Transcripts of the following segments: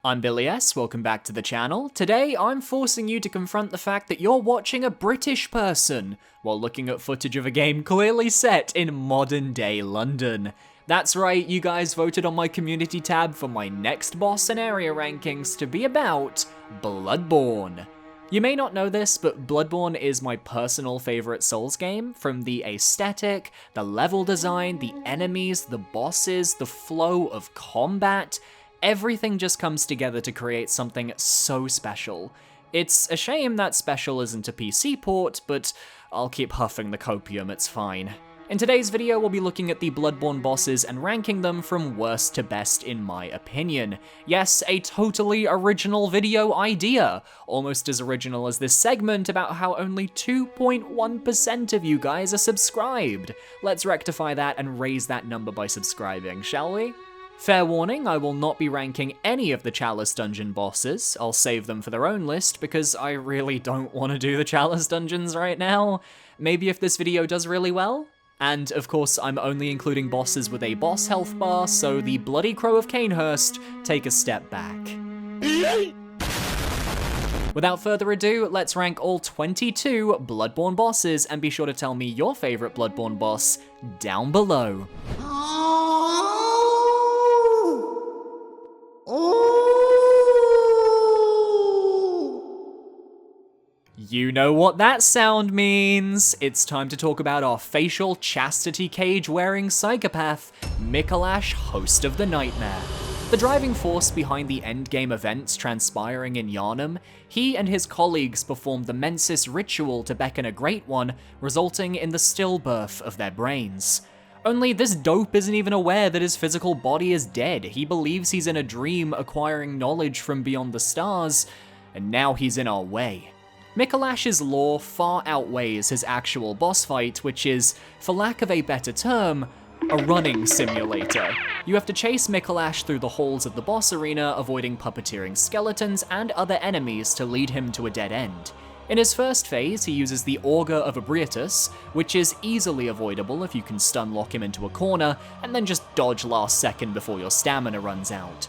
I'm Billy S, welcome back to the channel. Today, I'm forcing you to confront the fact that you're watching a British person while looking at footage of a game clearly set in modern-day London. That's right, you guys voted on my community tab for my next boss and area rankings to be about Bloodborne. You may not know this, but Bloodborne is my personal favorite Souls game, from the aesthetic, the level design, the enemies, the bosses, the flow of combat. Everything just comes together to create something so special. It's a shame that special isn't a PC port, but I'll keep huffing the copium, it's fine. In today's video, we'll be looking at the Bloodborne bosses and ranking them from worst to best in my opinion. Yes, a totally original video idea, almost as original as this segment about how only 2.1% of you guys are subscribed. Let's rectify that and raise that number by subscribing, shall we? Fair warning, I will not be ranking any of the Chalice Dungeon bosses. I'll save them for their own list because I really don't want to do the Chalice Dungeons right now. Maybe if this video does really well? And of course, I'm only including bosses with a boss health bar, so the Bloody Crow of Canehurst, take a step back. Without further ado, let's rank all 22 Bloodborne bosses, and be sure to tell me your favorite Bloodborne boss down below. You know what that sound means. It's time to talk about our facial chastity cage wearing psychopath, Micolash, host of the Nightmare. The driving force behind the endgame events transpiring in Yharnam, he and his colleagues performed the Mensis ritual to beckon a Great One, resulting in the stillbirth of their brains. Only this dope isn't even aware that his physical body is dead. He believes he's in a dream acquiring knowledge from beyond the stars, and now he's in our way. Micolash's lore far outweighs his actual boss fight, which is, for lack of a better term, a running simulator. You have to chase Micolash through the halls of the boss arena, avoiding puppeteering skeletons and other enemies to lead him to a dead end. In his first phase, he uses the Auger of Ebrietas, which is easily avoidable if you can stun lock him into a corner, and then just dodge last second before your stamina runs out.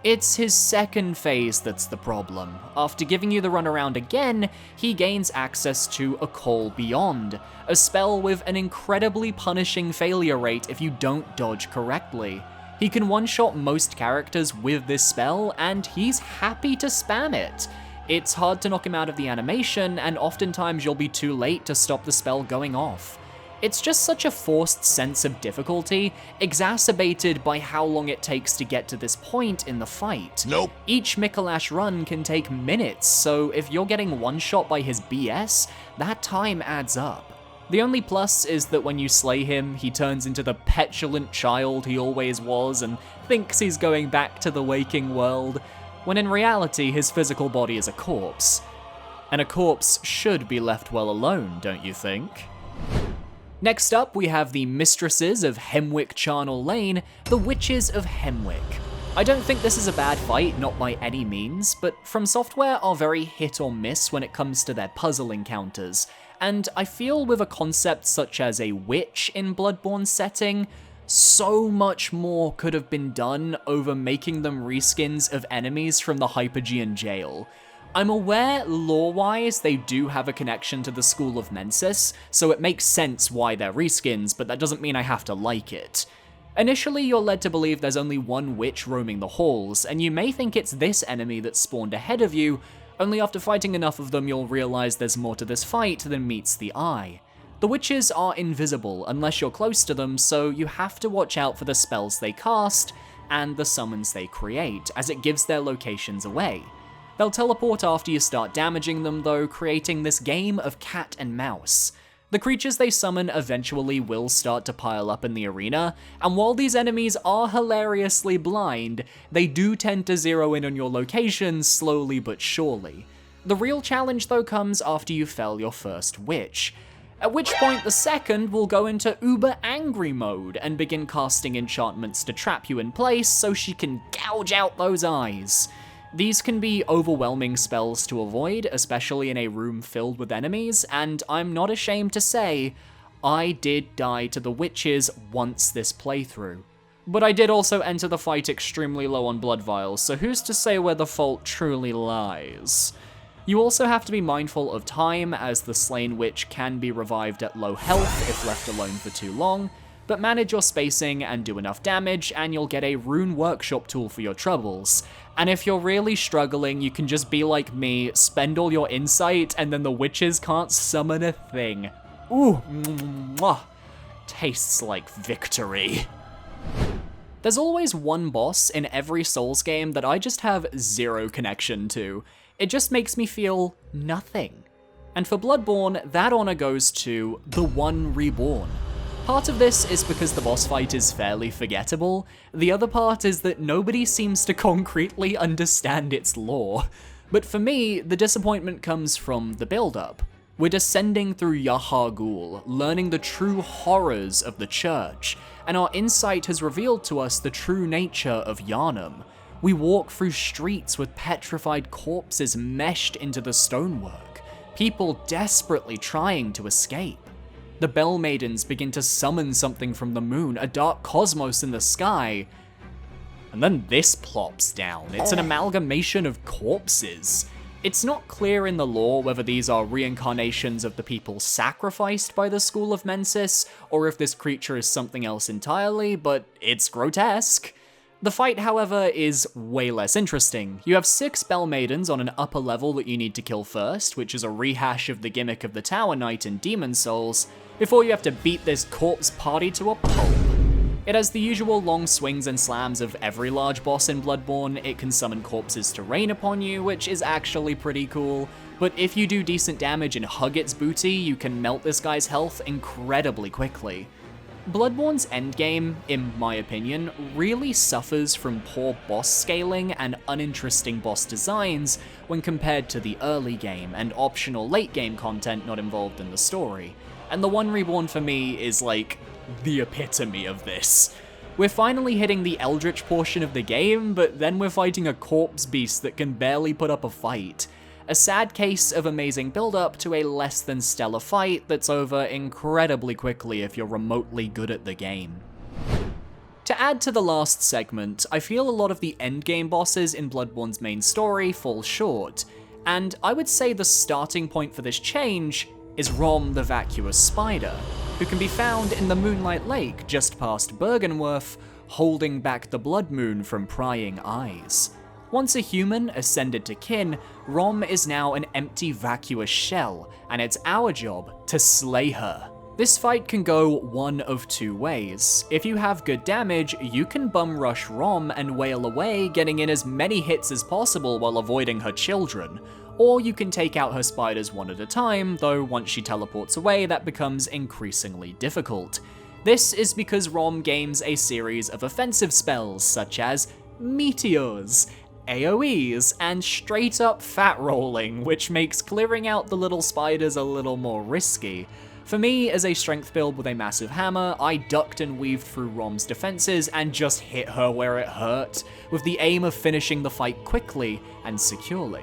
It's his second phase that's the problem. After giving you the runaround again, he gains access to a Call Beyond, a spell with an incredibly punishing failure rate if you don't dodge correctly. He can one-shot most characters with this spell, and he's happy to spam it. It's hard to knock him out of the animation, and oftentimes you'll be too late to stop the spell going off. It's just such a forced sense of difficulty, exacerbated by how long it takes to get to this point in the fight. Nope. Each Micolash run can take minutes, so if you're getting one-shot by his BS, that time adds up. The only plus is that when you slay him, he turns into the petulant child he always was and thinks he's going back to the waking world, when in reality his physical body is a corpse. And a corpse should be left well alone, don't you think? Next up, we have the Mistresses of Hemwick Charnel Lane, the Witches of Hemwick. I don't think this is a bad fight, not by any means, but FromSoft are very hit or miss when it comes to their puzzle encounters, and I feel with a concept such as a witch in Bloodborne's setting, so much more could have been done over making them reskins of enemies from the Hypogean jail. I'm aware, lore-wise, they do have a connection to the School of Mensis, so it makes sense why they're reskins, but that doesn't mean I have to like it. Initially, you're led to believe there's only one witch roaming the halls, and you may think it's this enemy that spawned ahead of you, only after fighting enough of them you'll realize there's more to this fight than meets the eye. The witches are invisible unless you're close to them, so you have to watch out for the spells they cast, and the summons they create, as it gives their locations away. They'll teleport after you start damaging them though, creating this game of cat and mouse. The creatures they summon eventually will start to pile up in the arena, and while these enemies are hilariously blind, they do tend to zero in on your locations slowly but surely. The real challenge though comes after you fell your first witch, at which point the second will go into uber angry mode and begin casting enchantments to trap you in place so she can gouge out those eyes. These can be overwhelming spells to avoid, especially in a room filled with enemies, and I'm not ashamed to say, I did die to the witches once this playthrough. But I did also enter the fight extremely low on blood vials, so who's to say where the fault truly lies? You also have to be mindful of time, as the slain witch can be revived at low health if left alone for too long, but manage your spacing and do enough damage and you'll get a rune workshop tool for your troubles. And if you're really struggling, you can just be like me, spend all your insight, and then the witches can't summon a thing. Ooh, mwah. Tastes like victory. There's always one boss in every Souls game that I just have zero connection to. It just makes me feel nothing. And for Bloodborne, that honor goes to the One Reborn. Part of this is because the boss fight is fairly forgettable, the other part is that nobody seems to concretely understand its lore. But for me, the disappointment comes from the build-up. We're descending through Yahar'gul, learning the true horrors of the church, and our insight has revealed to us the true nature of Yharnam. We walk through streets with petrified corpses meshed into the stonework, people desperately trying to escape. The Bell Maidens begin to summon something from the moon, a dark cosmos in the sky, and then this plops down. It's an amalgamation of corpses. It's not clear in the lore whether these are reincarnations of the people sacrificed by the School of Mensis, or if this creature is something else entirely, but it's grotesque. The fight, however, is way less interesting. You have 6 Bell Maidens on an upper level that you need to kill first, which is a rehash of the gimmick of the Tower Knight in Demon Souls, before you have to beat this corpse party to a pulp. It has the usual long swings and slams of every large boss in Bloodborne. It can summon corpses to rain upon you, which is actually pretty cool, but if you do decent damage and hug its booty, you can melt this guy's health incredibly quickly. Bloodborne's endgame, in my opinion, really suffers from poor boss scaling and uninteresting boss designs when compared to the early game and optional late game content not involved in the story. And the One Reborn for me is like the epitome of this. We're finally hitting the Eldritch portion of the game, but then we're fighting a corpse beast that can barely put up a fight. A sad case of amazing build-up to a less than stellar fight that's over incredibly quickly if you're remotely good at the game. To add to the last segment, I feel a lot of the endgame bosses in Bloodborne's main story fall short, and I would say the starting point for this change is Rom the Vacuous Spider, who can be found in the Moonlight Lake just past Bergenworth, holding back the Blood Moon from prying eyes. Once a human ascended to kin, Rom is now an empty vacuous shell, and it's our job to slay her. This fight can go one of two ways. If you have good damage, you can bum rush Rom and wail away, getting in as many hits as possible while avoiding her children. Or you can take out her spiders one at a time, though once she teleports away, that becomes increasingly difficult. This is because Rom gains a series of offensive spells, such as meteors, AoEs, and straight up fat rolling, which makes clearing out the little spiders a little more risky. For me, as a strength build with a massive hammer, I ducked and weaved through Rom's defenses and just hit her where it hurt, with the aim of finishing the fight quickly and securely.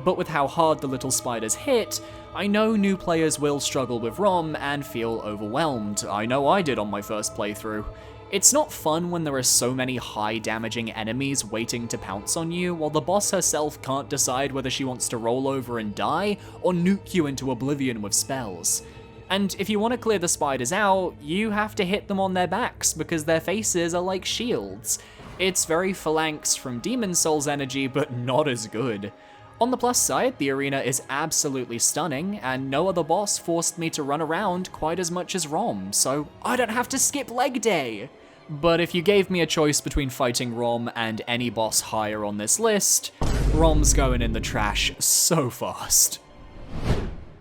But with how hard the little spiders hit, I know new players will struggle with Rom and feel overwhelmed. I know I did on my first playthrough. It's not fun when there are so many high damaging enemies waiting to pounce on you, while the boss herself can't decide whether she wants to roll over and die, or nuke you into oblivion with spells. And if you want to clear the spiders out, you have to hit them on their backs, because their faces are like shields. It's very Phalanx from Demon Souls energy, but not as good. On the plus side, the arena is absolutely stunning, and no other boss forced me to run around quite as much as Rom, so I don't have to skip leg day! But if you gave me a choice between fighting Rom and any boss higher on this list, Rom's going in the trash so fast.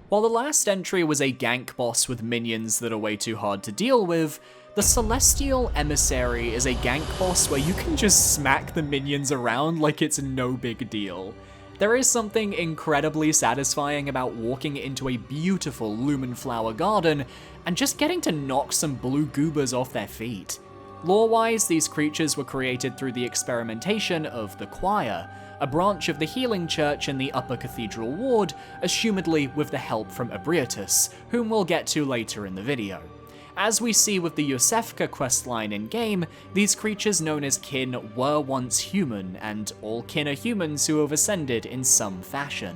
While the last entry was a gank boss with minions that are way too hard to deal with, the Celestial Emissary is a gank boss where you can just smack the minions around like it's no big deal. There is something incredibly satisfying about walking into a beautiful lumen flower garden and just getting to knock some blue goobers off their feet. Lore-wise, these creatures were created through the experimentation of the Choir, a branch of the healing church in the Upper Cathedral Ward, assumedly with the help from Ebrietas, whom we'll get to later in the video. As we see with the Yosefka questline in-game, these creatures known as kin were once human, and all kin are humans who have ascended in some fashion.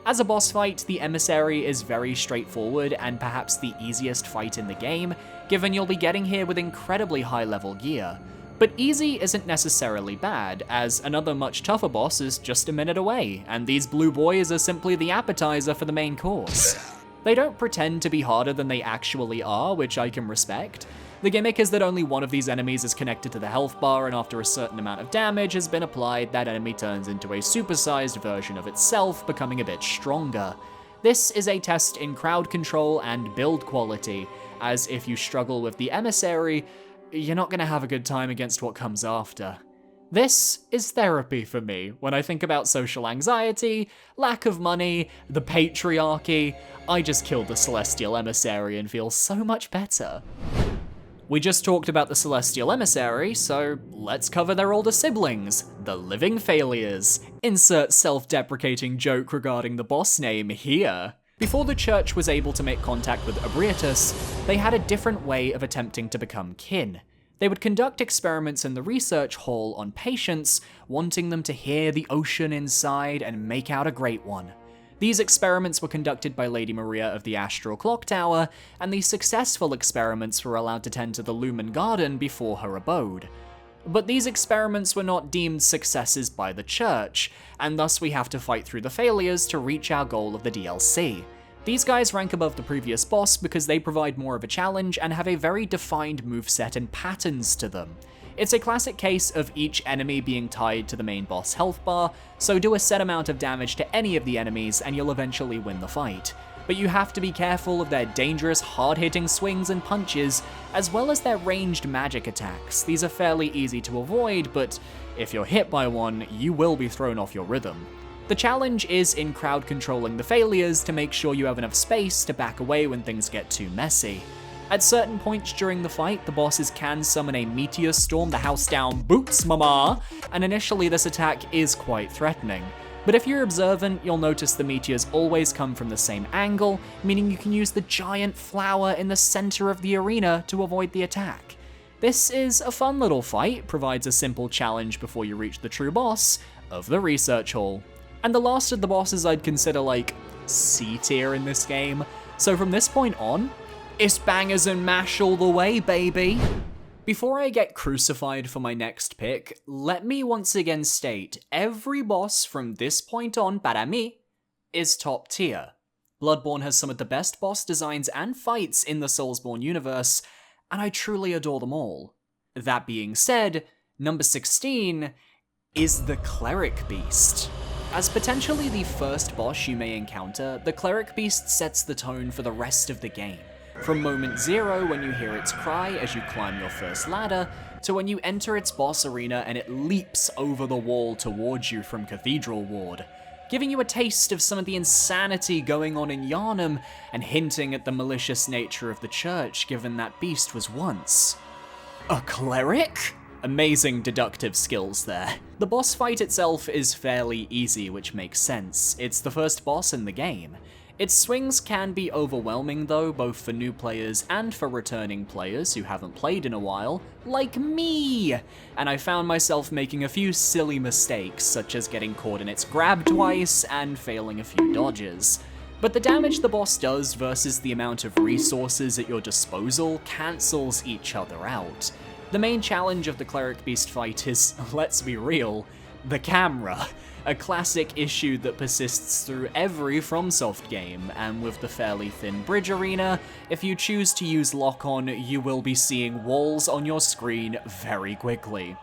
As a boss fight, the Emissary is very straightforward and perhaps the easiest fight in the game, given you'll be getting here with incredibly high level gear. But easy isn't necessarily bad, as another much tougher boss is just a minute away, and these blue boys are simply the appetizer for the main course. They don't pretend to be harder than they actually are, which I can respect. The gimmick is that only one of these enemies is connected to the health bar, and after a certain amount of damage has been applied, that enemy turns into a supersized version of itself, becoming a bit stronger. This is a test in crowd control and build quality, as if you struggle with the Emissary, you're not gonna have a good time against what comes after. This is therapy for me when I think about social anxiety, lack of money, the patriarchy. I just killed the Celestial Emissary and feel so much better. We just talked about the Celestial Emissary, so let's cover their older siblings, the Living Failures. Insert self-deprecating joke regarding the boss name here. Before the church was able to make contact with Ebrietas, they had a different way of attempting to become kin. They would conduct experiments in the research hall on patients, wanting them to hear the ocean inside and make out a great one. These experiments were conducted by Lady Maria of the Astral Clock Tower, and the successful experiments were allowed to tend to the Lumen Garden before her abode. But these experiments were not deemed successes by the church, and thus we have to fight through the failures to reach our goal of the DLC. These guys rank above the previous boss because they provide more of a challenge and have a very defined moveset and patterns to them. It's a classic case of each enemy being tied to the main boss health bar, so do a set amount of damage to any of the enemies and you'll eventually win the fight. But you have to be careful of their dangerous, hard-hitting swings and punches, as well as their ranged magic attacks. These are fairly easy to avoid, but if you're hit by one, you will be thrown off your rhythm. The challenge is in crowd controlling the failures to make sure you have enough space to back away when things get too messy. At certain points during the fight, the bosses can summon a meteor storm the house down boots mama, and initially this attack is quite threatening. But if you're observant, you'll notice the meteors always come from the same angle, meaning you can use the giant flower in the center of the arena to avoid the attack. This is a fun little fight, provides a simple challenge before you reach the true boss of the research hall. And the last of the bosses I'd consider like C tier in this game, so from this point on, it's bangers and mash all the way, baby! Before I get crucified for my next pick, let me once again state, every boss from this point on, para mí, is top tier. Bloodborne has some of the best boss designs and fights in the Soulsborne universe, and I truly adore them all. That being said, number 16 is the Cleric Beast. As potentially the first boss you may encounter, the Cleric Beast sets the tone for the rest of the game. From moment 0 when you hear its cry as you climb your first ladder, to when you enter its boss arena and it leaps over the wall towards you from Cathedral Ward, giving you a taste of some of the insanity going on in Yharnam and hinting at the malicious nature of the church given that beast was once a cleric? Amazing deductive skills there. The boss fight itself is fairly easy, which makes sense. It's the first boss in the game. Its swings can be overwhelming though, both for new players and for returning players who haven't played in a while, like me! And I found myself making a few silly mistakes, such as getting caught in its grab twice and failing a few dodges. But the damage the boss does versus the amount of resources at your disposal cancels each other out. The main challenge of the Cleric Beast fight is, let's be real, the camera. A classic issue that persists through every FromSoft game, and with the fairly thin bridge arena, if you choose to use lock-on, you will be seeing walls on your screen very quickly.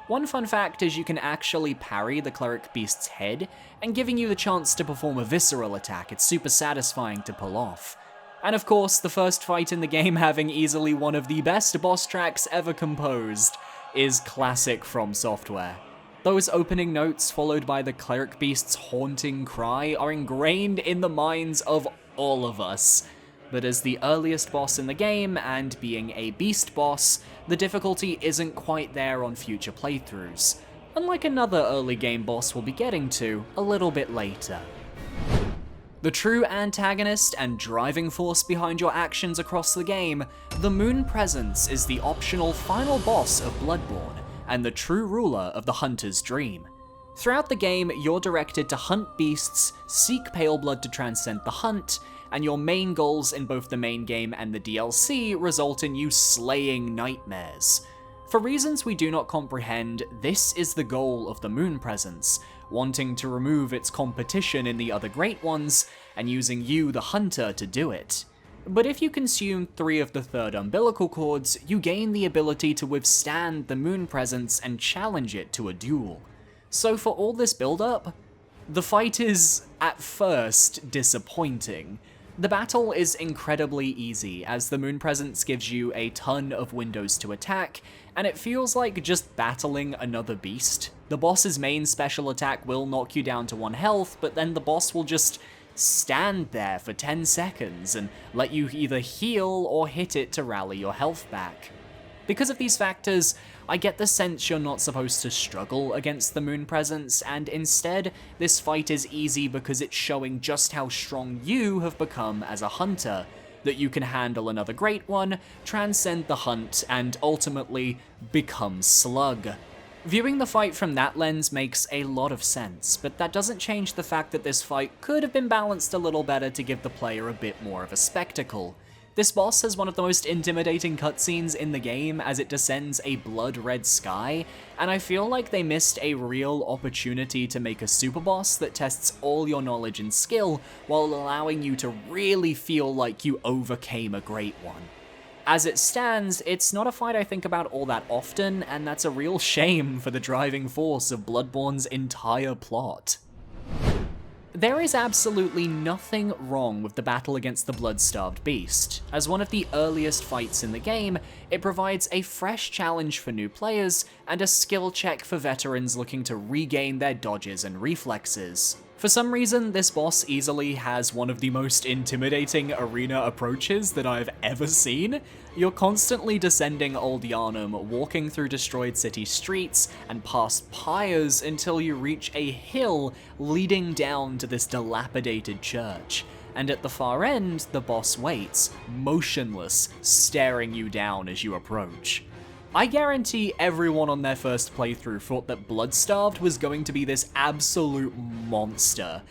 One fun fact is you can actually parry the Cleric Beast's head, and giving you the chance to perform a visceral attack, it's super satisfying to pull off. And of course, the first fight in the game having easily one of the best boss tracks ever composed is classic From Software. Those opening notes followed by the Cleric Beast's haunting cry are ingrained in the minds of all of us. But as the earliest boss in the game, and being a beast boss, the difficulty isn't quite there on future playthroughs, unlike another early game boss we'll be getting to a little bit later. The true antagonist and driving force behind your actions across the game, the Moon Presence is the optional final boss of Bloodborne, and the true ruler of the Hunter's Dream. Throughout the game, you're directed to hunt beasts, seek pale blood to transcend the hunt, and your main goals in both the main game and the DLC result in you slaying nightmares. For reasons we do not comprehend, this is the goal of the Moon Presence, wanting to remove its competition in the other Great Ones, and using you, the Hunter, to do it. But if you consume 3 of the 3rd umbilical cords, you gain the ability to withstand the Moon Presence and challenge it to a duel. So for all this build-up, the fight is, at first, disappointing. The battle is incredibly easy, as the Moon Presence gives you a ton of windows to attack, and it feels like just battling another beast. The boss's main special attack will knock you down to 1 health, but then the boss will just stand there for 10 seconds and let you either heal or hit it to rally your health back. Because of these factors, I get the sense you're not supposed to struggle against the Moon Presence, and instead, this fight is easy because it's showing just how strong you have become as a hunter, that you can handle another Great One, transcend the hunt, and ultimately become Slug. Viewing the fight from that lens makes a lot of sense, but that doesn't change the fact that this fight could have been balanced a little better to give the player a bit more of a spectacle. This boss has one of the most intimidating cutscenes in the game as it descends a blood-red sky, and I feel like they missed a real opportunity to make a super boss that tests all your knowledge and skill while allowing you to really feel like you overcame a Great One. As it stands, it's not a fight I think about all that often, and that's a real shame for the driving force of Bloodborne's entire plot. There is absolutely nothing wrong with the battle against the blood-starved beast. As one of the earliest fights in the game, it provides a fresh challenge for new players and a skill check for veterans looking to regain their dodges and reflexes. For some reason, this boss easily has one of the most intimidating arena approaches that I've ever seen. You're constantly descending Old Yharnam, walking through destroyed city streets and past pyres until you reach a hill leading down to this dilapidated church. And at the far end, the boss waits, motionless, staring you down as you approach. I guarantee everyone on their first playthrough thought that Bloodstarved was going to be this absolute monster.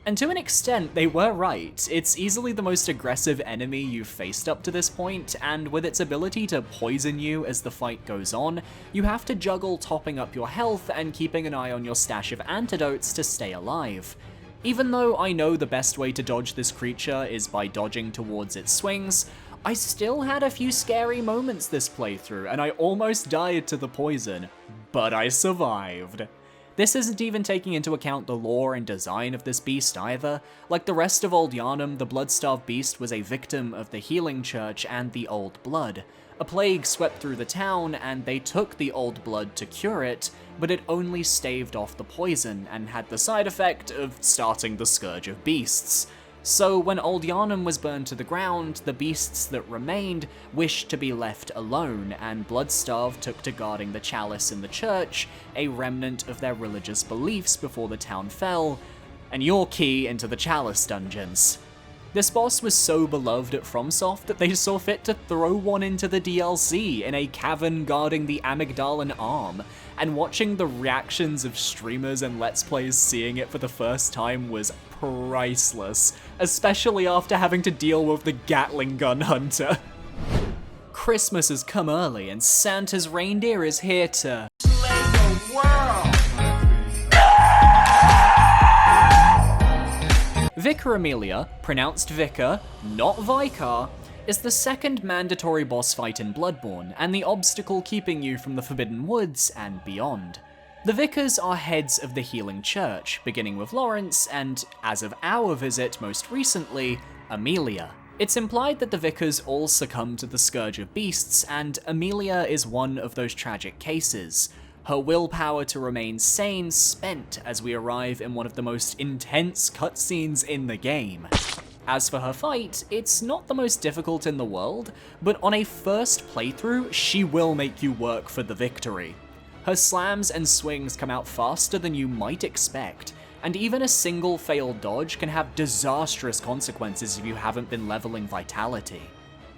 And to an extent, they were right. It's easily the most aggressive enemy you've faced up to this point, and with its ability to poison you as the fight goes on, you have to juggle topping up your health and keeping an eye on your stash of antidotes to stay alive. Even though I know the best way to dodge this creature is by dodging towards its swings, I still had a few scary moments this playthrough, and I almost died to the poison, but I survived. This isn't even taking into account the lore and design of this beast either. Like the rest of Old Yharnam, the blood-starved beast was a victim of the Healing Church and the Old Blood. A plague swept through the town, and they took the Old Blood to cure it, but it only staved off the poison and had the side effect of starting the Scourge of Beasts. So when Old Yharnam was burned to the ground, the beasts that remained wished to be left alone, and Bloodstarved took to guarding the chalice in the church, a remnant of their religious beliefs before the town fell, and your key into the chalice dungeons. This boss was so beloved at FromSoft that they saw fit to throw one into the DLC in a cavern guarding the Amygdalan arm, and watching the reactions of streamers and Let's Plays seeing it for the first time was priceless, especially after having to deal with the Gatling gun hunter. Christmas has come early and Santa's reindeer is here to slay the world! Vicar Amelia, pronounced Vicar, not Vicar, is the second mandatory boss fight in Bloodborne, and the obstacle keeping you from the Forbidden Woods and beyond. The Vicars are heads of the Healing Church, beginning with Lawrence, and, as of our visit most recently, Amelia. It's implied that the Vicars all succumb to the Scourge of Beasts, and Amelia is one of those tragic cases. Her willpower to remain sane spent as we arrive in one of the most intense cutscenes in the game. As for her fight, it's not the most difficult in the world, but on a first playthrough, she will make you work for the victory. Her slams and swings come out faster than you might expect, and even a single failed dodge can have disastrous consequences if you haven't been leveling vitality.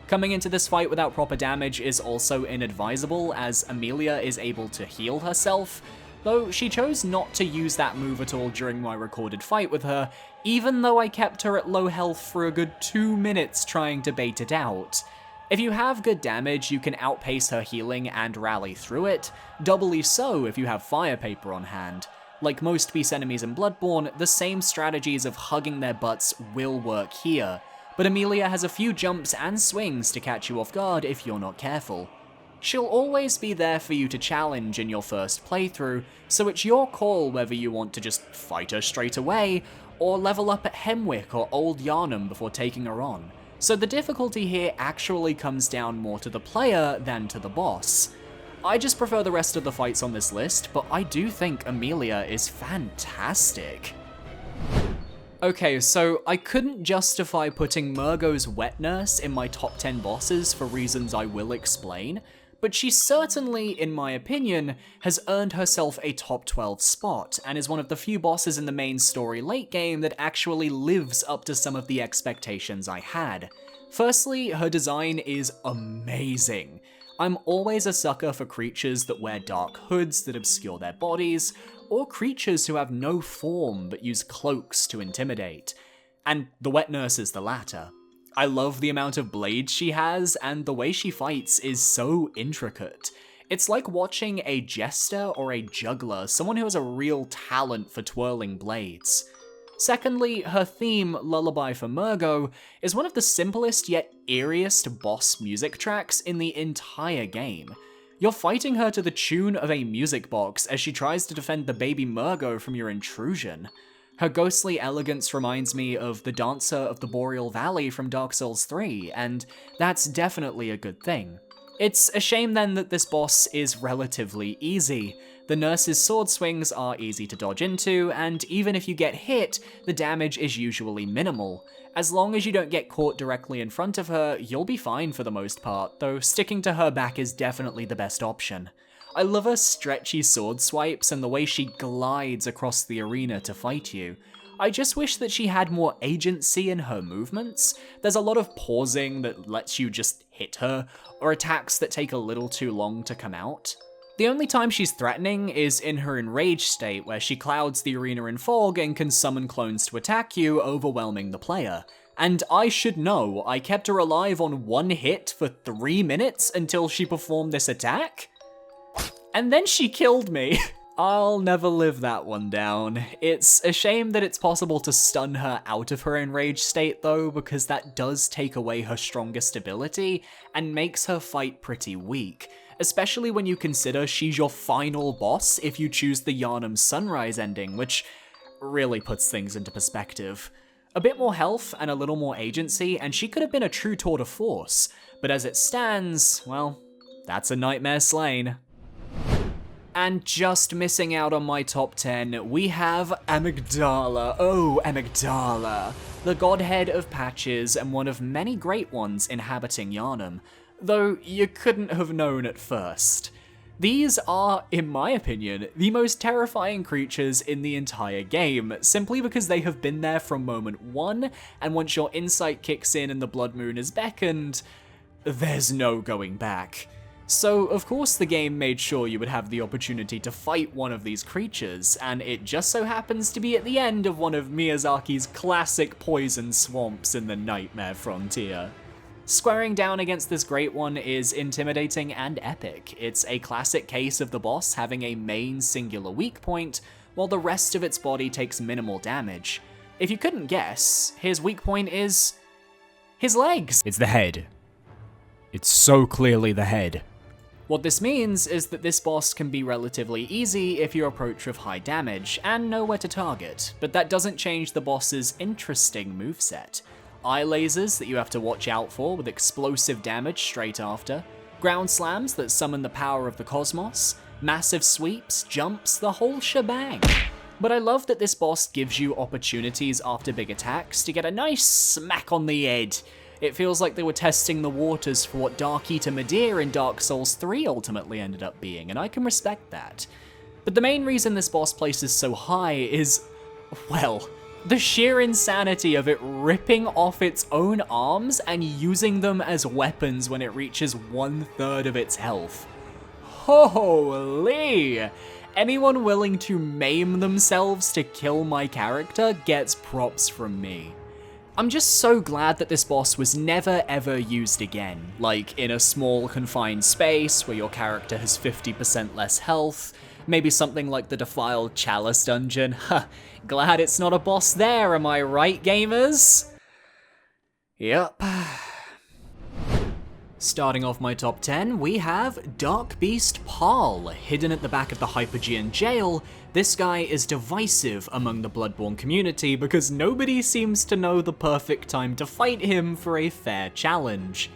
Coming into this fight without proper damage is also inadvisable, as Amelia is able to heal herself, though she chose not to use that move at all during my recorded fight with her, even though I kept her at low health for a good 2 minutes trying to bait it out. If you have good damage, you can outpace her healing and rally through it, doubly so if you have fire paper on hand. Like most beast enemies in Bloodborne, the same strategies of hugging their butts will work here, but Amelia has a few jumps and swings to catch you off guard if you're not careful. She'll always be there for you to challenge in your first playthrough, so it's your call whether you want to just fight her straight away, or level up at Hemwick or Old Yharnam before taking her on. So the difficulty here actually comes down more to the player than to the boss. I just prefer the rest of the fights on this list, but I do think Amelia is fantastic. Okay, so I couldn't justify putting Murgo's Wet Nurse in my top 10 bosses for reasons I will explain, but she certainly, in my opinion, has earned herself a top 12 spot, and is one of the few bosses in the main story late game that actually lives up to some of the expectations I had. Firstly, her design is amazing. I'm always a sucker for creatures that wear dark hoods that obscure their bodies, or creatures who have no form but use cloaks to intimidate. And the Wet Nurse is the latter. I love the amount of blades she has, and the way she fights is so intricate. It's like watching a jester or a juggler, someone who has a real talent for twirling blades. Secondly, her theme, Lullaby for Murgo, is one of the simplest yet eeriest boss music tracks in the entire game. You're fighting her to the tune of a music box as she tries to defend the baby Murgo from your intrusion. Her ghostly elegance reminds me of the Dancer of the Boreal Valley from Dark Souls 3, and that's definitely a good thing. It's a shame then that this boss is relatively easy. The nurse's sword swings are easy to dodge into, and even if you get hit, the damage is usually minimal. As long as you don't get caught directly in front of her, you'll be fine for the most part, though sticking to her back is definitely the best option. I love her stretchy sword swipes and the way she glides across the arena to fight you. I just wish that she had more agency in her movements. There's a lot of pausing that lets you just hit her, or attacks that take a little too long to come out. The only time she's threatening is in her enraged state, where she clouds the arena in fog and can summon clones to attack you, overwhelming the player. And I should know, I kept her alive on one hit for 3 minutes until she performed this attack? And then she killed me. I'll never live that one down. It's a shame that it's possible to stun her out of her enraged state though, because that does take away her strongest ability and makes her fight pretty weak, especially when you consider she's your final boss if you choose the Yharnam Sunrise ending, which really puts things into perspective. A bit more health and a little more agency, and she could have been a true tour de force, but as it stands, well, that's a nightmare slain. And just missing out on my top 10, we have Amygdala. Oh, Amygdala, the godhead of patches and one of many great ones inhabiting Yharnam, though you couldn't have known at first. These are, in my opinion, the most terrifying creatures in the entire game, simply because they have been there from moment one, and once your insight kicks in and the blood moon is beckoned, there's no going back. So, of course the game made sure you would have the opportunity to fight one of these creatures, and it just so happens to be at the end of one of Miyazaki's classic poison swamps in the Nightmare Frontier. Squaring down against this great one is intimidating and epic. It's a classic case of the boss having a main singular weak point, while the rest of its body takes minimal damage. If you couldn't guess, his weak point is his legs. It's the head. It's so clearly the head. What this means is that this boss can be relatively easy if you approach with high damage and know where to target, but that doesn't change the boss's interesting moveset. Eye lasers that you have to watch out for with explosive damage straight after, ground slams that summon the power of the cosmos, massive sweeps, jumps, the whole shebang. But I love that this boss gives you opportunities after big attacks to get a nice smack on the head. It feels like they were testing the waters for what Dark Eater Midir in Dark Souls 3 ultimately ended up being, and I can respect that. But the main reason this boss places so high is well, the sheer insanity of it ripping off its own arms and using them as weapons when it reaches 1/3 of its health. Holy! Anyone willing to maim themselves to kill my character gets props from me. I'm just so glad that this boss was never ever used again, like in a small confined space where your character has 50% less health, maybe something like the Defiled Chalice dungeon. Huh, glad it's not a boss there, am I right, gamers? Yep. Starting off my top 10, we have Dark Beast Paarl. Hidden at the back of the Hypogean jail, this guy is divisive among the Bloodborne community because nobody seems to know the perfect time to fight him for a fair challenge.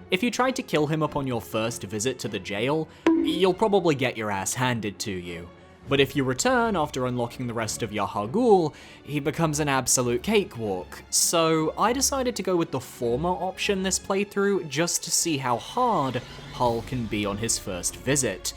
If you try to kill him upon your first visit to the jail, you'll probably get your ass handed to you. But if you return after unlocking the rest of Yahar'gul, he becomes an absolute cakewalk. So I decided to go with the former option this playthrough just to see how hard Paarl can be on his first visit.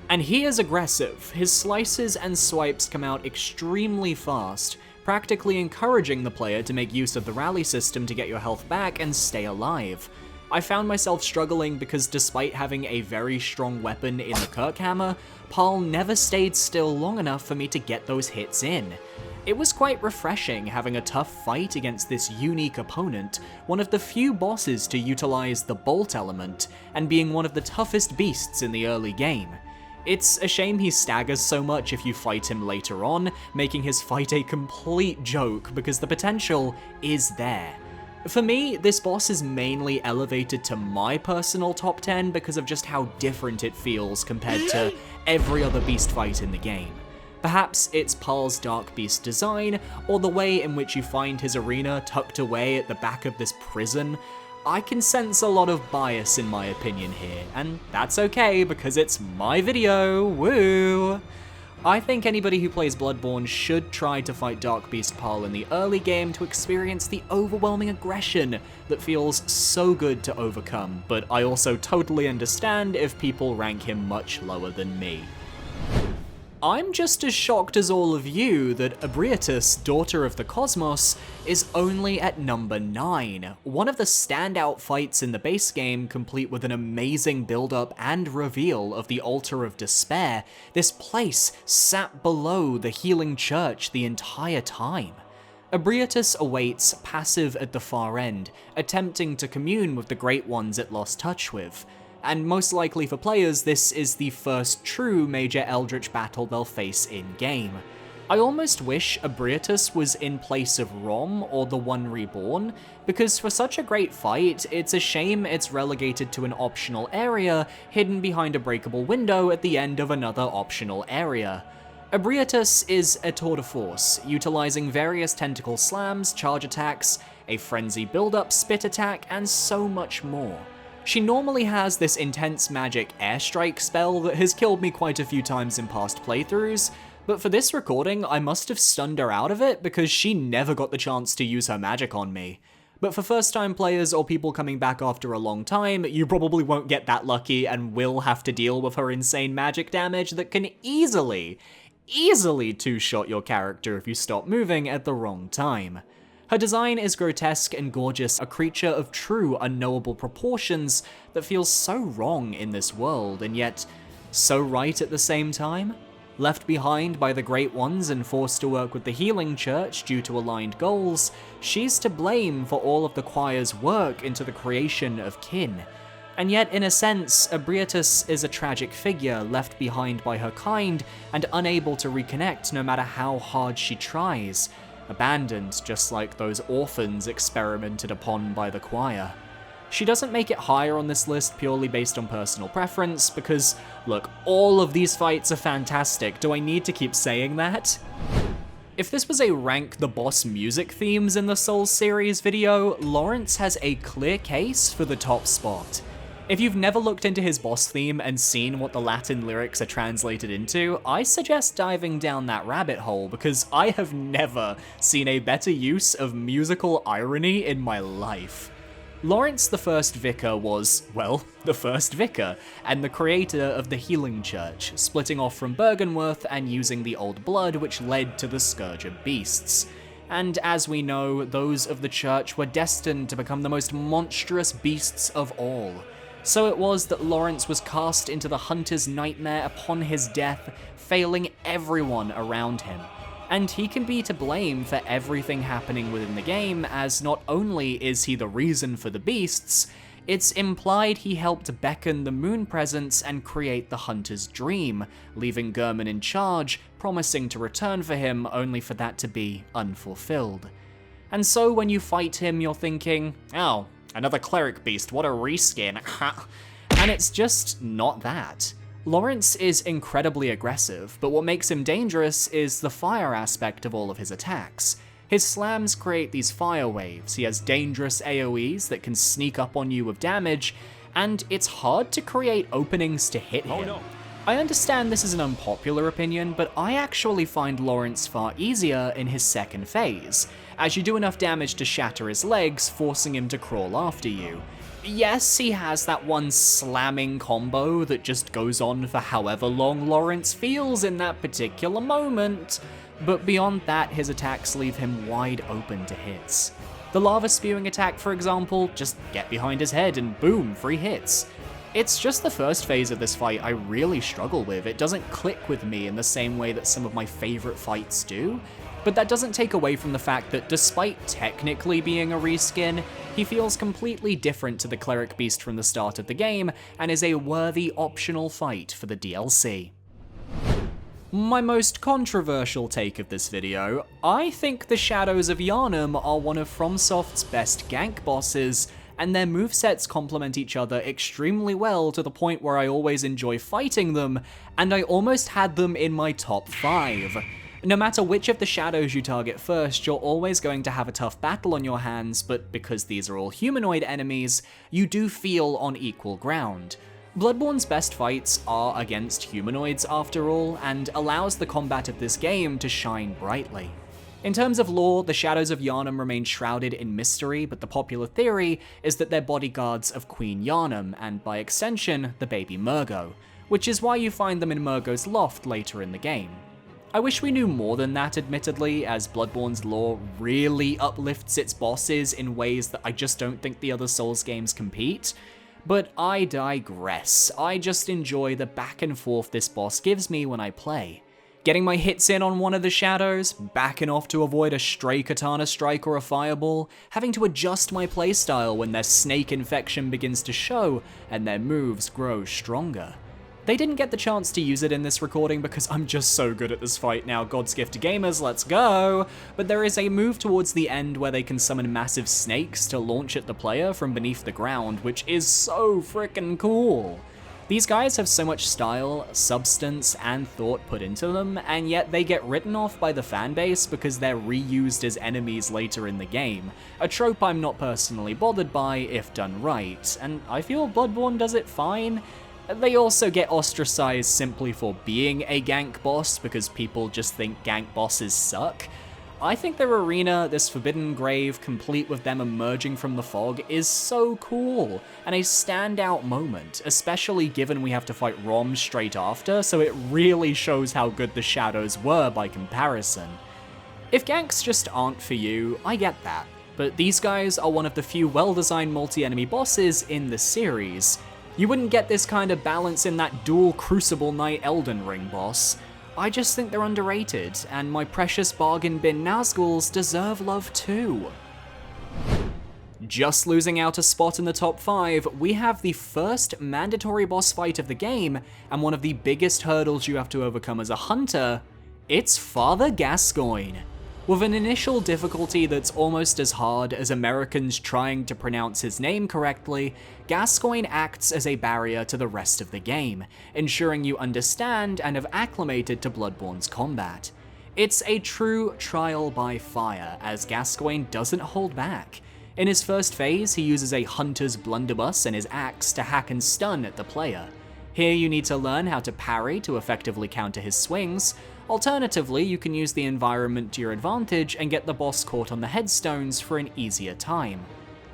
And he is aggressive. His slices and swipes come out extremely fast, practically encouraging the player to make use of the rally system to get your health back and stay alive. I found myself struggling because despite having a very strong weapon in the Kirkhammer, Paarl never stayed still long enough for me to get those hits in. It was quite refreshing having a tough fight against this unique opponent, one of the few bosses to utilize the bolt element, and being one of the toughest beasts in the early game. It's a shame he staggers so much if you fight him later on, making his fight a complete joke because the potential is there. For me, this boss is mainly elevated to my personal top 10 because of just how different it feels compared to every other beast fight in the game. Perhaps it's Paarl's Dark Beast design, or the way in which you find his arena tucked away at the back of this prison. I can sense a lot of bias in my opinion here, and that's okay because it's my video, woo! I think anybody who plays Bloodborne should try to fight Dark Beast Paarl in the early game to experience the overwhelming aggression that feels so good to overcome, but I also totally understand if people rank him much lower than me. I'm just as shocked as all of you that Abriatus, Daughter of the Cosmos, is only at number 9. One of the standout fights in the base game, complete with an amazing build-up and reveal of the Altar of Despair. This place sat below the Healing Church the entire time. Abriatus awaits, passive at the far end, attempting to commune with the Great Ones it lost touch with. And most likely for players, this is the first true major Eldritch battle they'll face in-game. I almost wish Abriatus was in place of Rom or the One Reborn, because for such a great fight, it's a shame it's relegated to an optional area hidden behind a breakable window at the end of another optional area. Abriatus is a tour de force, utilizing various tentacle slams, charge attacks, a frenzy build-up spit attack, and so much more. She normally has this intense magic airstrike spell that has killed me quite a few times in past playthroughs, but for this recording I must have stunned her out of it because she never got the chance to use her magic on me. But for first time players or people coming back after a long time, you probably won't get that lucky and will have to deal with her insane magic damage that can easily two-shot your character if you stop moving at the wrong time. Her design is grotesque and gorgeous, a creature of true unknowable proportions that feels so wrong in this world, and yet so right at the same time. Left behind by the Great Ones and forced to work with the Healing Church due to aligned goals, she's to blame for all of the choir's work into the creation of kin. And yet, in a sense, Abriatus is a tragic figure left behind by her kind and unable to reconnect no matter how hard she tries. Abandoned, just like those orphans experimented upon by the choir. She doesn't make it higher on this list purely based on personal preference, because, look, all of these fights are fantastic. Do I need to keep saying that? If this was a rank the boss music themes in the Souls series video, Lawrence has a clear case for the top spot. If you've never looked into his boss theme and seen what the Latin lyrics are translated into, I suggest diving down that rabbit hole because I have never seen a better use of musical irony in my life. Lawrence the First Vicar was, well, the first vicar, and the creator of the Healing Church, splitting off from Byrgenwerth and using the Old Blood which led to the Scourge of Beasts. And as we know, those of the church were destined to become the most monstrous beasts of all. So it was that Lawrence was cast into the Hunter's nightmare upon his death, failing everyone around him. And he can be to blame for everything happening within the game, as not only is he the reason for the beasts, it's implied he helped beckon the moon presence and create the Hunter's dream, leaving Gehrman in charge, promising to return for him only for that to be unfulfilled. And so when you fight him, you're thinking, oh, another cleric beast, what a reskin. And it's just not that. Lawrence is incredibly aggressive, but what makes him dangerous is the fire aspect of all of his attacks. His slams create these fire waves, he has dangerous AoEs that can sneak up on you with damage, and it's hard to create openings to hit him. No. I understand this is an unpopular opinion, but I actually find Lawrence far easier in his second phase, as you do enough damage to shatter his legs, forcing him to crawl after you. Yes, he has that one slamming combo that just goes on for however long Lawrence feels in that particular moment, but beyond that, his attacks leave him wide open to hits. The lava spewing attack, for example, just get behind his head and boom, free hits. It's just the first phase of this fight I really struggle with. It doesn't click with me in the same way that some of my favorite fights do, but that doesn't take away from the fact that despite technically being a reskin, he feels completely different to the Cleric Beast from the start of the game, and is a worthy optional fight for the DLC. My most controversial take of this video, I think the Shadows of Yharnam are one of FromSoft's best gank bosses, and their movesets complement each other extremely well to the point where I always enjoy fighting them, and I almost had them in my top 5. No matter which of the shadows you target first, you're always going to have a tough battle on your hands, but because these are all humanoid enemies, you do feel on equal ground. Bloodborne's best fights are against humanoids after all, and allows the combat of this game to shine brightly. In terms of lore, the Shadows of Yharnam remain shrouded in mystery, but the popular theory is that they're bodyguards of Queen Yharnam, and by extension, the baby Murgo, which is why you find them in Murgo's loft later in the game. I wish we knew more than that, admittedly, as Bloodborne's lore really uplifts its bosses in ways that I just don't think the other Souls games compete. But I digress. I just enjoy the back and forth this boss gives me when I play. Getting my hits in on one of the shadows, backing off to avoid a stray katana strike or a fireball, having to adjust my playstyle when their snake infection begins to show and their moves grow stronger. They didn't get the chance to use it in this recording because I'm just so good at this fight now, God's gift to gamers, let's go! But there is a move towards the end where they can summon massive snakes to launch at the player from beneath the ground, which is so frickin' cool. These guys have so much style, substance, and thought put into them, and yet they get written off by the fanbase because they're reused as enemies later in the game, a trope I'm not personally bothered by if done right, and I feel Bloodborne does it fine. They also get ostracized simply for being a gank boss because people just think gank bosses suck. I think their arena, this forbidden grave, complete with them emerging from the fog, is so cool, and a standout moment, especially given we have to fight Rom straight after, so it really shows how good the shadows were by comparison. If ganks just aren't for you, I get that, but these guys are one of the few well-designed multi-enemy bosses in the series. You wouldn't get this kind of balance in that dual Crucible Knight Elden Ring boss. I just think they're underrated, and my precious bargain bin Nazguls deserve love too. Just losing out a spot in the top 5, we have the first mandatory boss fight of the game, and one of the biggest hurdles you have to overcome as a hunter, it's Father Gascoigne. With an initial difficulty that's almost as hard as Americans trying to pronounce his name correctly, Gascoigne acts as a barrier to the rest of the game, ensuring you understand and have acclimated to Bloodborne's combat. It's a true trial by fire, as Gascoigne doesn't hold back. In his first phase, he uses a hunter's blunderbuss and his axe to hack and stun at the player. Here you need to learn how to parry to effectively counter his swings. Alternatively, you can use the environment to your advantage and get the boss caught on the headstones for an easier time.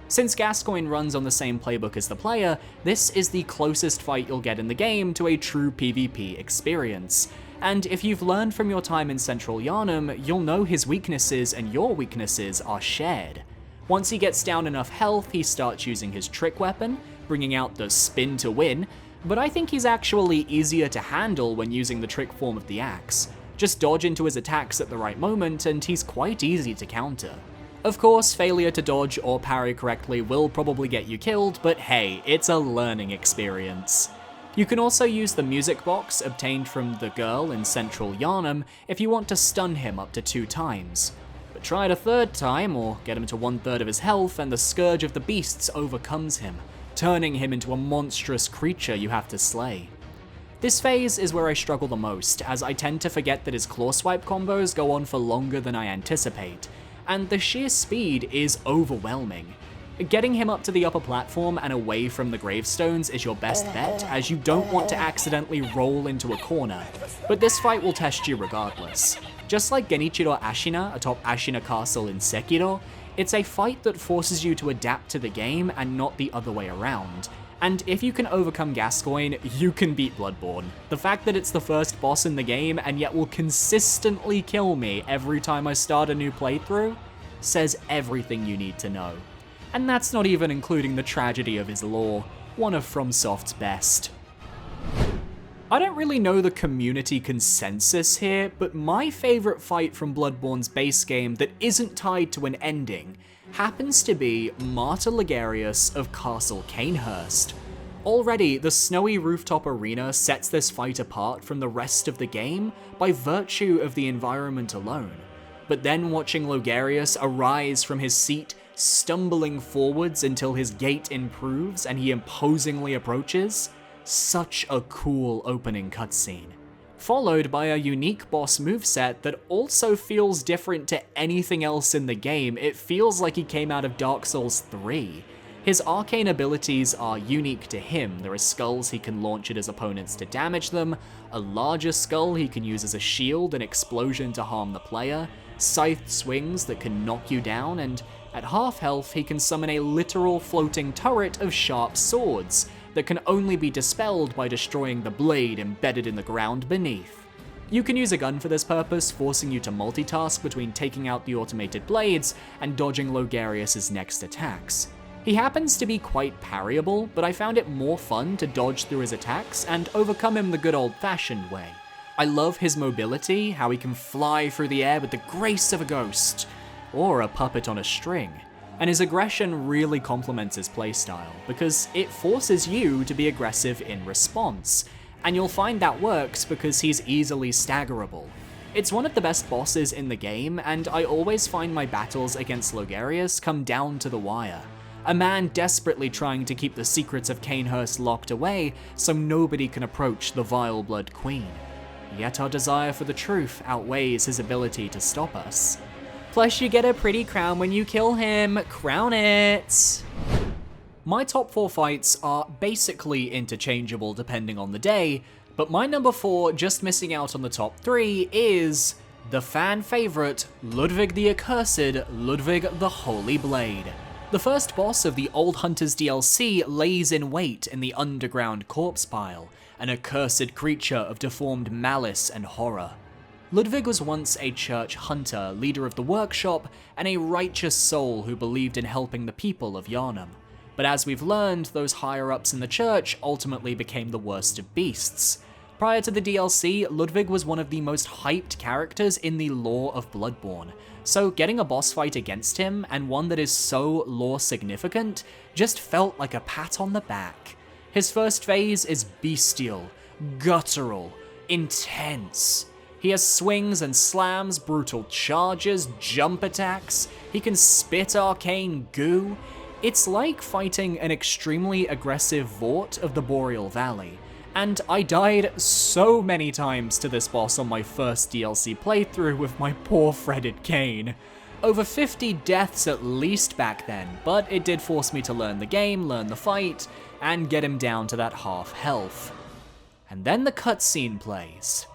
Since Gascoigne runs on the same playbook as the player, this is the closest fight you'll get in the game to a true PvP experience. And if you've learned from your time in Central Yharnam, you'll know his weaknesses and your weaknesses are shared. Once he gets down enough health, he starts using his trick weapon, bringing out the spin to win, but I think he's actually easier to handle when using the trick form of the axe. Just dodge into his attacks at the right moment and he's quite easy to counter. Of course, failure to dodge or parry correctly will probably get you killed, but hey, it's a learning experience. You can also use the music box obtained from the girl in Central Yharnam if you want to stun him up to 2 times. But try it a 3rd time, or get him to 1/3 of his health, and the Scourge of the Beasts overcomes him, turning him into a monstrous creature you have to slay. This phase is where I struggle the most, as I tend to forget that his claw swipe combos go on for longer than I anticipate, and the sheer speed is overwhelming. Getting him up to the upper platform and away from the gravestones is your best bet, as you don't want to accidentally roll into a corner, but this fight will test you regardless. Just like Genichiro Ashina atop Ashina Castle in Sekiro, it's a fight that forces you to adapt to the game and not the other way around. And if you can overcome Gascoigne, you can beat Bloodborne. The fact that it's the first boss in the game and yet will consistently kill me every time I start a new playthrough says everything you need to know. And that's not even including the tragedy of his lore, one of FromSoft's best. I don't really know the community consensus here, but my favourite fight from Bloodborne's base game that isn't tied to an ending happens to be Martyr Ligarius of Castle Cainhurst. Already, the snowy rooftop arena sets this fight apart from the rest of the game by virtue of the environment alone. But then watching Ligarius arise from his seat, stumbling forwards until his gait improves and he imposingly approaches, such a cool opening cutscene. Followed by a unique boss moveset that also feels different to anything else in the game. It feels like he came out of Dark Souls 3. His arcane abilities are unique to him. There are skulls he can launch at his opponents to damage them, a larger skull he can use as a shield and explosion to harm the player, scythed swings that can knock you down, and at half health he can summon a literal floating turret of sharp swords that can only be dispelled by destroying the blade embedded in the ground beneath. You can use a gun for this purpose, forcing you to multitask between taking out the automated blades and dodging Ligarius' next attacks. He happens to be quite parryable, but I found it more fun to dodge through his attacks and overcome him the good old-fashioned way. I love his mobility, how he can fly through the air with the grace of a ghost, or a puppet on a string. And his aggression really complements his playstyle, because it forces you to be aggressive in response, and you'll find that works because he's easily staggerable. It's one of the best bosses in the game, and I always find my battles against Ligarius come down to the wire. A man desperately trying to keep the secrets of Cainhurst locked away so nobody can approach the Vile Blood Queen. Yet our desire for the truth outweighs his ability to stop us. Plus you get a pretty crown when you kill him, crown it! My top 4 fights are basically interchangeable depending on the day, but my number 4, just missing out on the top 3, is the fan favourite Ludwig the Accursed, Ludwig the Holy Blade. The first boss of the Old Hunters DLC lays in wait in the underground corpse pile, an accursed creature of deformed malice and horror. Ludwig was once a church hunter, leader of the workshop, and a righteous soul who believed in helping the people of Yharnam. But as we've learned, those higher-ups in the church ultimately became the worst of beasts. Prior to the DLC, Ludwig was one of the most hyped characters in the lore of Bloodborne, so getting a boss fight against him, and one that is so lore significant, just felt like a pat on the back. His first phase is bestial, guttural, intense. He has swings and slams, brutal charges, jump attacks, he can spit arcane goo. It's like fighting an extremely aggressive Vort of the Boreal Valley. And I died so many times to this boss on my first DLC playthrough with my poor fretted cane. Over 50 deaths at least back then, but it did force me to learn the game, learn the fight, and get him down to that half health. And then the cutscene plays.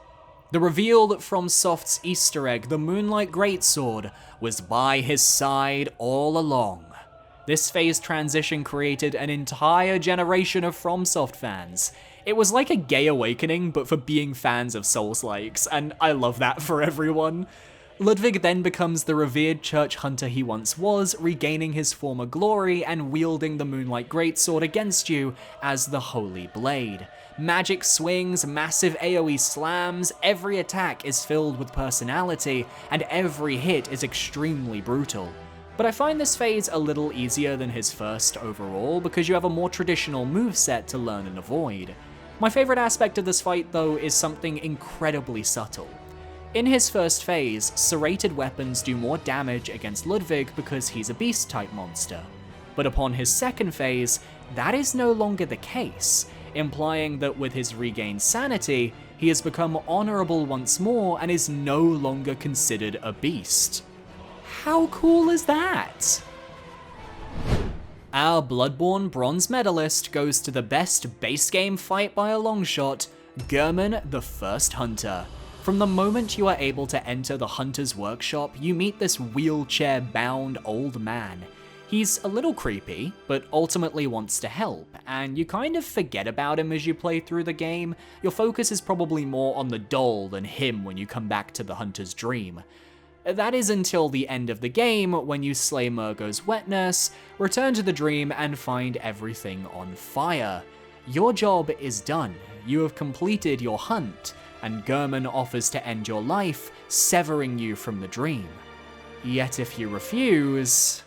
The reveal that FromSoft's Easter egg, the Moonlight Greatsword, was by his side all along. This phase transition created an entire generation of FromSoft fans. It was like a gay awakening, but for being fans of Souls-likes, and I love that for everyone. Ludwig then becomes the revered church hunter he once was, regaining his former glory and wielding the Moonlight Greatsword against you as the Holy Blade. Magic swings, massive AoE slams, every attack is filled with personality, and every hit is extremely brutal. But I find this phase a little easier than his first overall, because you have a more traditional moveset to learn and avoid. My favourite aspect of this fight though is something incredibly subtle. In his first phase, serrated weapons do more damage against Ludwig because he's a beast-type monster. But upon his second phase, that is no longer the case, implying that with his regained sanity, he has become honourable once more and is no longer considered a beast. How cool is that? Our Bloodborne bronze medalist goes to the best base game fight by a long shot, Gehrman the First Hunter. From the moment you are able to enter the Hunter's Workshop, you meet this wheelchair-bound old man. He's a little creepy, but ultimately wants to help, and you kind of forget about him as you play through the game. Your focus is probably more on the doll than him when you come back to the Hunter's Dream. That is until the end of the game, when you slay Murgo's wet nurse, return to the dream, and find everything on fire. Your job is done. You have completed your hunt, and Gehrman offers to end your life, severing you from the dream. Yet if you refuse...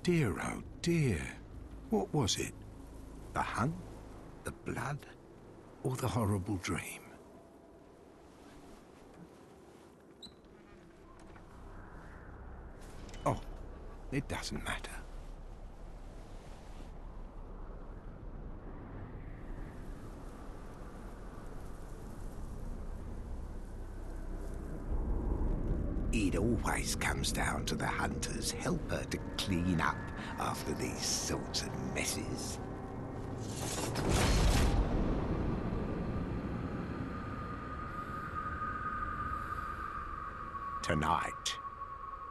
Dear, oh dear. What was it? The hunt? The blood? Or the horrible dream? Oh, it doesn't matter. It always comes down to the hunter's helper to clean up after these sorts of messes. Tonight,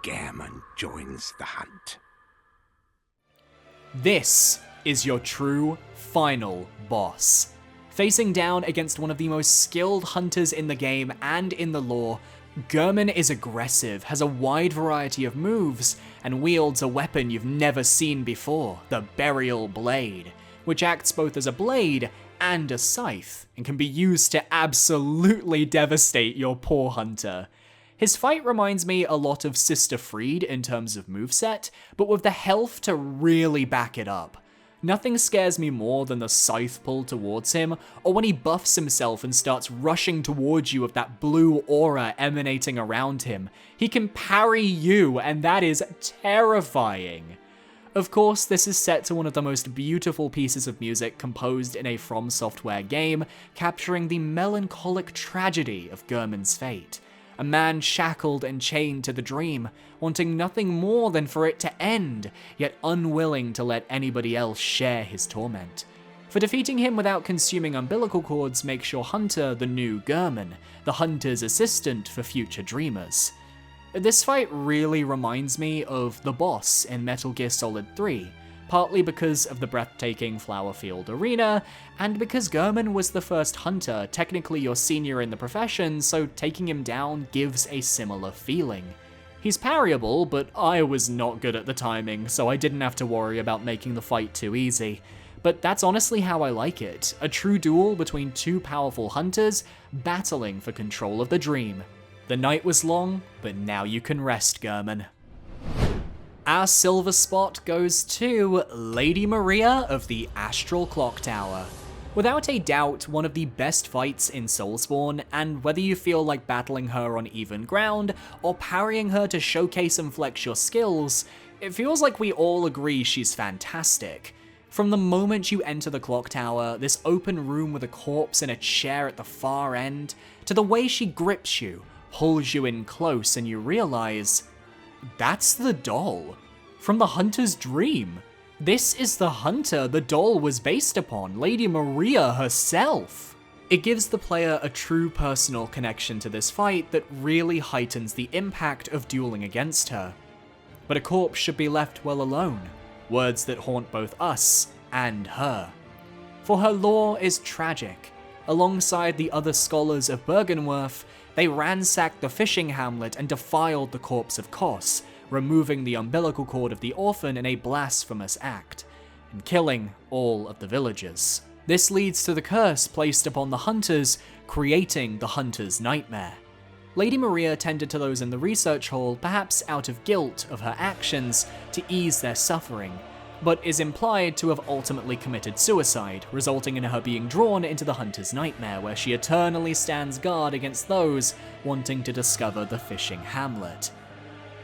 Gehrman joins the hunt. This is your true final boss. Facing down against one of the most skilled hunters in the game and in the lore, Gehrman is aggressive, has a wide variety of moves, and wields a weapon you've never seen before, the Burial Blade, which acts both as a blade and a scythe, and can be used to absolutely devastate your poor hunter. His fight reminds me a lot of Sister Fried in terms of moveset, but with the health to really back it up. Nothing scares me more than the scythe pull towards him, or when he buffs himself and starts rushing towards you with that blue aura emanating around him. He can parry you, and that is terrifying. Of course, this is set to one of the most beautiful pieces of music composed in a From Software game, capturing the melancholic tragedy of Gehrman's fate. A man shackled and chained to the dream, wanting nothing more than for it to end, yet unwilling to let anybody else share his torment. For defeating him without consuming umbilical cords makes your hunter the new Gehrman, the hunter's assistant for future dreamers. This fight really reminds me of the boss in Metal Gear Solid 3, partly because of the breathtaking Flowerfield Arena, and because Gehrman was the first hunter, technically your senior in the profession, so taking him down gives a similar feeling. He's parryable, but I was not good at the timing, so I didn't have to worry about making the fight too easy. But that's honestly how I like it, a true duel between two powerful hunters battling for control of the dream. The night was long, but now you can rest, Gehrman. Our silver spot goes to Lady Maria of the Astral Clock Tower. Without a doubt, one of the best fights in Soulsborne, and whether you feel like battling her on even ground, or parrying her to showcase and flex your skills, it feels like we all agree she's fantastic. From the moment you enter the clock tower, this open room with a corpse in a chair at the far end, to the way she grips you, pulls you in close, and you realize, that's the doll from the Hunter's Dream. This is the hunter the doll was based upon, Lady Maria herself. It gives the player a true personal connection to this fight that really heightens the impact of dueling against her. but a corpse should be left well alone. Words that haunt both us and her. For her lore is tragic. Alongside the other scholars of Byrgenwerth, they ransacked the fishing hamlet and defiled the corpse of Kos, removing the umbilical cord of the orphan in a blasphemous act, and killing all of the villagers. This leads to the curse placed upon the hunters, creating the hunter's nightmare. Lady Maria tended to those in the research hall, perhaps out of guilt of her actions, to ease their suffering, but is implied to have ultimately committed suicide, resulting in her being drawn into the hunter's nightmare, where she eternally stands guard against those wanting to discover the fishing hamlet.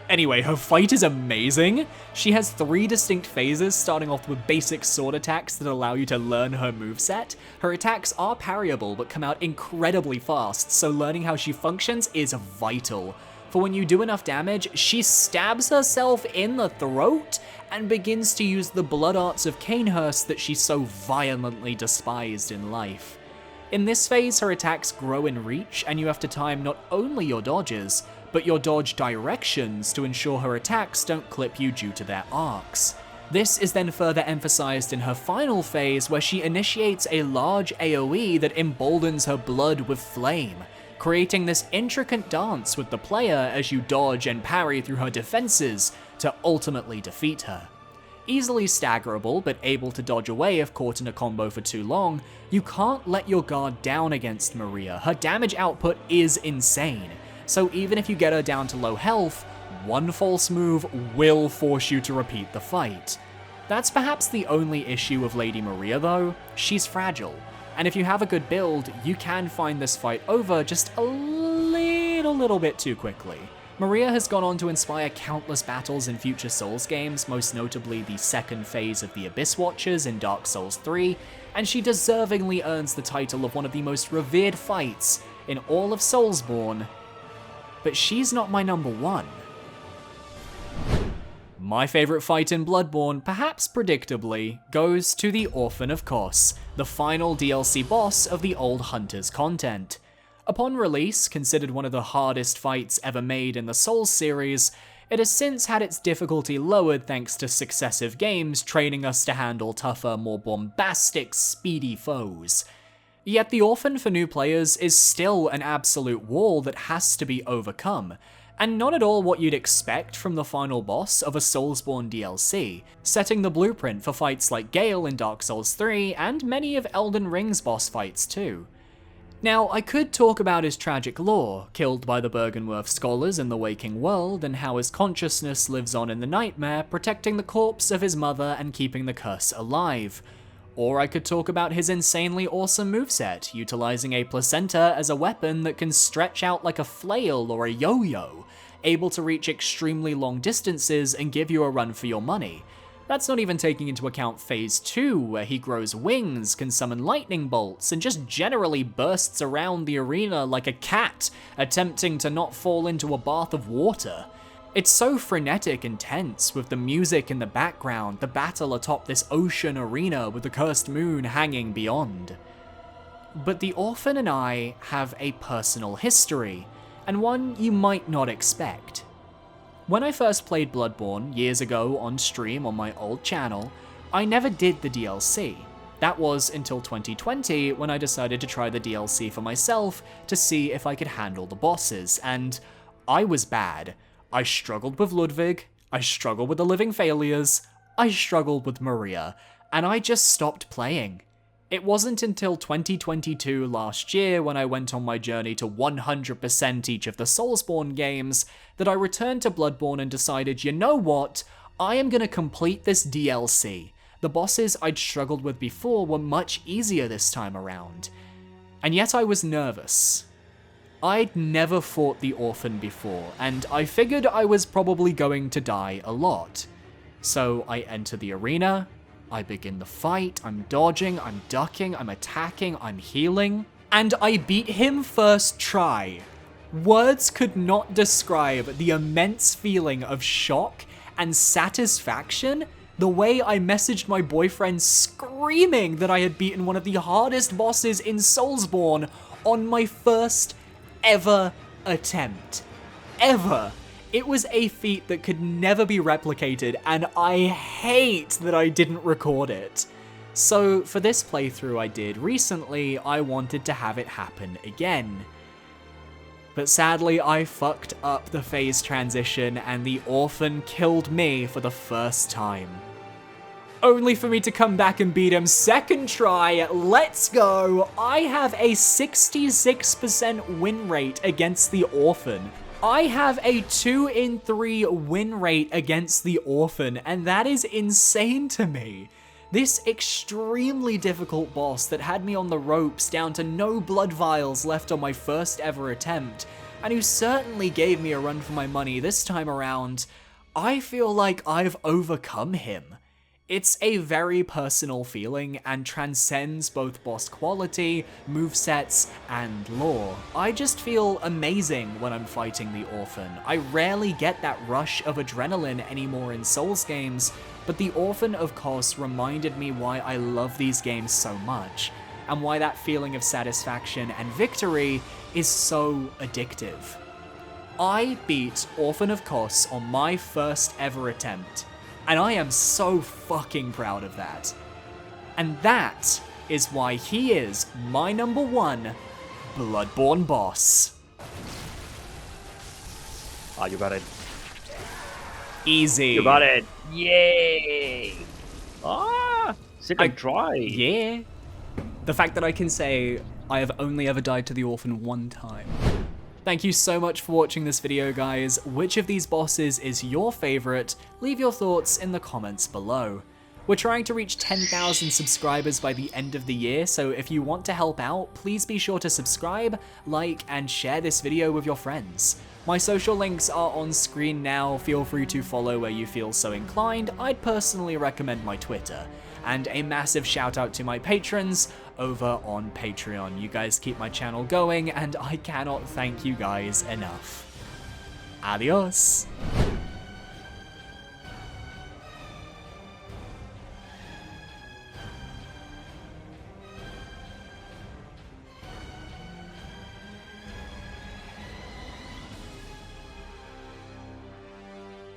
Anyway, her fight is amazing. She has 3 distinct phases, starting off with basic sword attacks that allow you to learn her moveset. Her attacks are parryable, but come out incredibly fast, so learning how she functions is vital. For when you do enough damage, she stabs herself in the throat and begins to use the blood arts of Cainhurst that she so violently despised in life. In this phase, her attacks grow in reach, and you have to time not only your dodges, but your dodge directions to ensure her attacks don't clip you due to their arcs. This is then further emphasized in her final phase, where she initiates a large AoE that emboldens her blood with flame, creating this intricate dance with the player as you dodge and parry through her defenses to ultimately defeat her. Easily staggerable, but able to dodge away if caught in a combo for too long, you can't let your guard down against Maria. Her damage output is insane, so even if you get her down to low health, one false move will force you to repeat the fight. That's perhaps the only issue of Lady Maria though. She's fragile, and if you have a good build, you can find this fight over just a little bit too quickly. Maria has gone on to inspire countless battles in future Souls games, most notably the second phase of the Abyss Watchers in Dark Souls 3, and she deservingly earns the title of one of the most revered fights in all of Soulsborne. But she's not my number 1. My favourite fight in Bloodborne, perhaps predictably, goes to the Orphan of Kos, the final DLC boss of the Old Hunters content. Upon release, considered one of the hardest fights ever made in the Souls series, it has since had its difficulty lowered thanks to successive games training us to handle tougher, more bombastic, speedy foes. Yet the Orphan for new players is still an absolute wall that has to be overcome, and not at all what you'd expect from the final boss of a Soulsborne DLC, setting the blueprint for fights like Gale in Dark Souls 3 and many of Elden Ring's boss fights too. Now, I could talk about his tragic lore, killed by the Byrgenwerth scholars in the waking world, and how his consciousness lives on in the nightmare, protecting the corpse of his mother and keeping the curse alive. Or I could talk about his insanely awesome moveset, utilizing a placenta as a weapon that can stretch out like a flail or a yo-yo, able to reach extremely long distances and give you a run for your money. That's not even taking into account Phase 2, where he grows wings, can summon lightning bolts, and just generally bursts around the arena like a cat, attempting to not fall into a bath of water. It's so frenetic and tense, with the music in the background, the battle atop this ocean arena with the cursed moon hanging beyond. But the Orphan and I have a personal history, and one you might not expect. When I first played Bloodborne years ago on stream on my old channel, I never did the DLC. That was until 2020 when I decided to try the DLC for myself to see if I could handle the bosses, and I was bad. I struggled with Ludwig, I struggled with the Living Failures, I struggled with Maria, and I just stopped playing. It wasn't until 2022 last year, when I went on my journey to 100% each of the Soulsborne games, that I returned to Bloodborne and decided, you know what, I am gonna complete this DLC. The bosses I'd struggled with before were much easier this time around. And yet I was nervous. I'd never fought the Orphan before, and I figured I was probably going to die a lot. So I enter the arena, I begin the fight, I'm dodging, I'm ducking, I'm attacking, I'm healing, and I beat him first try. Words could not describe the immense feeling of shock and satisfaction, the way I messaged my boyfriend screaming that I had beaten one of the hardest bosses in Soulsborne on my first ever attempt. Ever. It was a feat that could never be replicated, and I hate that I didn't record it. So for this playthrough I did recently, I wanted to have it happen again. But sadly, I fucked up the phase transition and the orphan killed me for the first time. Only for me to come back and beat him second try. Let's go! I have a 66% win rate against the orphan. I have a 2 in 3 win rate against the orphan, and that is insane to me. This extremely difficult boss that had me on the ropes down to no blood vials left on my first ever attempt, and who certainly gave me a run for my money this time around, I feel like I've overcome him. It's a very personal feeling and transcends both boss quality, movesets, and lore. I just feel amazing when I'm fighting the orphan. I rarely get that rush of adrenaline anymore in Souls games, but the orphan of course reminded me why I love these games so much, and why that feeling of satisfaction and victory is so addictive. I beat Orphan of Kos on my first ever attempt, and I am so fucking proud of that. And that is why he is my number 1 Bloodborne boss. Oh, you got it. Easy. You got it. Yay! Ah, second try. Yeah. The fact that I can say I have only ever died to the orphan 1 time. Thank you so much for watching this video, guys. Which of these bosses is your favorite? Leave your thoughts in the comments below. We're trying to reach 10,000 subscribers by the end of the year, so if you want to help out, please be sure to subscribe, like, and share this video with your friends. My social links are on screen now, feel free to follow where you feel so inclined. I'd personally recommend my Twitter. And a massive shout out to my patrons over on Patreon. You guys keep my channel going, and I cannot thank you guys enough. Adios!